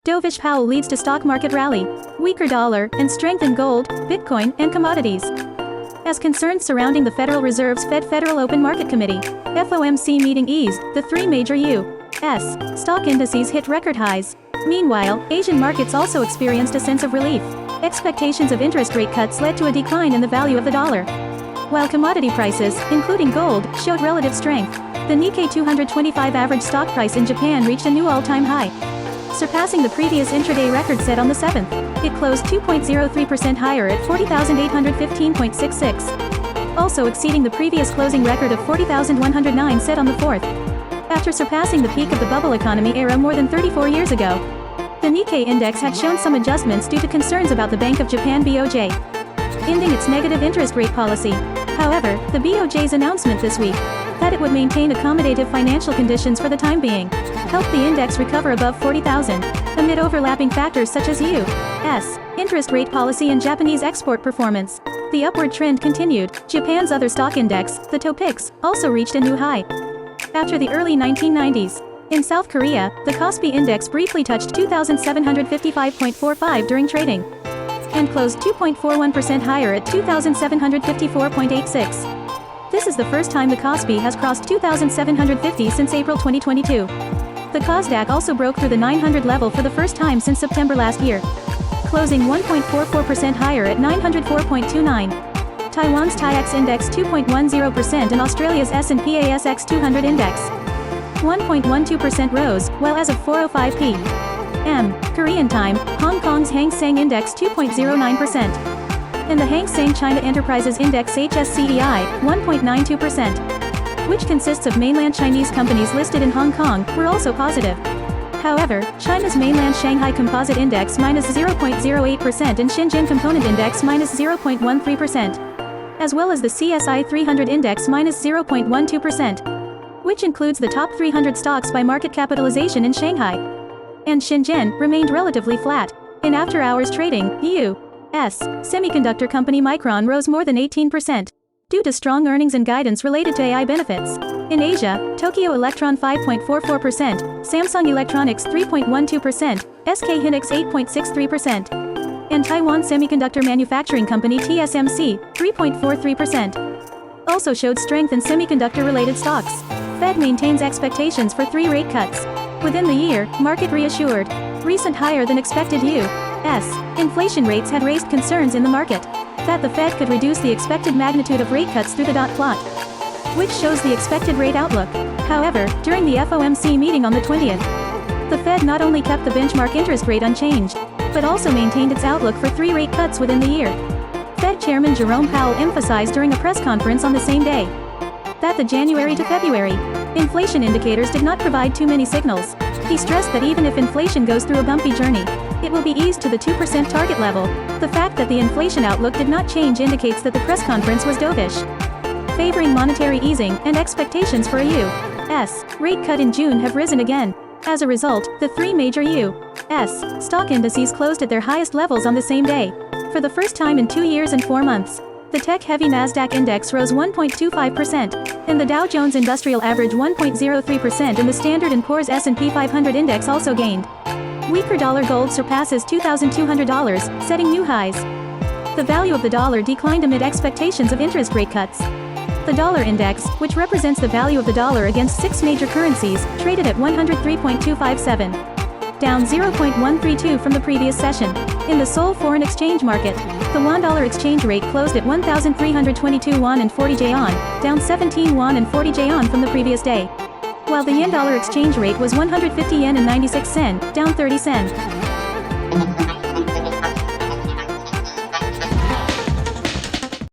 Dovish Powell leads to stock market rally, weaker dollar, and strength in gold, Bitcoin, and commodities. As concerns surrounding the Federal Reserve's Federal Open Market Committee, FOMC meeting eased, the three major U.S. stock indices hit record highs. Meanwhile, Asian markets also experienced a sense of relief. Expectations of interest rate cuts led to a decline in the value of the dollar. While commodity prices, including gold, showed relative strength, the Nikkei 225 average stock price in Japan reached a new all-time high, surpassing the previous intraday record set on the 7th. It closed 2.03% higher at 40,815.66, also exceeding the previous closing record of 40,109 set on the 4th. After surpassing the peak of the bubble economy era more than 34 years ago, the Nikkei index had shown some adjustments due to concerns about the Bank of Japan BOJ ending its negative interest rate policy. However, the BOJ's announcement this week that it would maintain accommodative financial conditions for the time being helped the index recover above 40,000, amid overlapping factors such as U.S. interest rate policy and Japanese export performance. The upward trend continued. Japan's other stock index, the Topix, also reached a new high after the early 1990s. In South Korea, the Kospi index briefly touched 2,755.45 during trading and closed 2.41% higher at 2,754.86. This is the first time the Kospi has crossed 2,750 since April 2022. The Kosdaq also broke through the 900 level for the first time since September last year, closing 1.44% higher at 904.29. Taiwan's TAIEX index 2.10% and Australia's S&P ASX 200 index 1.12% rose, while as of 4:05 p.m. Korean time, Hong Kong's Hang Seng index 2.09%. And the Hang Seng China Enterprises Index HSCEI, 1.92%, which consists of mainland Chinese companies listed in Hong Kong, were also positive. However, China's mainland Shanghai Composite Index -0.08% and Shenzhen Component Index -0.13%, as well as the CSI 300 Index -0.12%, which includes the top 300 stocks by market capitalization in Shanghai. And Shenzhen remained relatively flat. In after-hours trading, U.S. semiconductor company Micron rose more than 18%, due to strong earnings and guidance related to AI benefits. In Asia, Tokyo Electron 5.44%, Samsung Electronics 3.12%, SK Hynix 8.63%, and Taiwan Semiconductor Manufacturing Company TSMC 3.43%. Also showed strength in semiconductor-related stocks. Fed maintains expectations for 3 rate cuts within the year, market reassured. Recent higher-than-expected U.S. inflation rates had raised concerns in the market that the Fed could reduce the expected magnitude of rate cuts through the dot plot, which shows the expected rate outlook. However, during the FOMC meeting on the 20th, the Fed not only kept the benchmark interest rate unchanged, but also maintained its outlook for 3 rate cuts within the year. Fed Chairman Jerome Powell emphasized during a press conference on the same day that the January to February inflation indicators did not provide too many signals. He stressed that even if inflation goes through a bumpy journey, it will be eased to the 2% target level. The fact that the inflation outlook did not change indicates that the press conference was dovish, favoring monetary easing, and expectations for a U.S. rate cut in June have risen again. As a result, the 3 major U.S. stock indices closed at their highest levels on the same day. For the first time in 2 years and 4 months, the tech-heavy Nasdaq index rose 1.25%, and the Dow Jones Industrial Average 1.03%, and the Standard & Poor's S&P 500 index also gained. Weaker dollar gold surpasses $2,200, setting new highs. The value of the dollar declined amid expectations of interest rate cuts. The dollar index, which represents the value of the dollar against 6 major currencies, traded at 103.257, down 0.132 from the previous session. In the Seoul foreign exchange market, the won-dollar exchange rate closed at 1,322 won and 40 jaeon, down 17 won and 40 jaeon from the previous day, while the yen-dollar exchange rate was 150 yen and 96 sen, down 30 sen.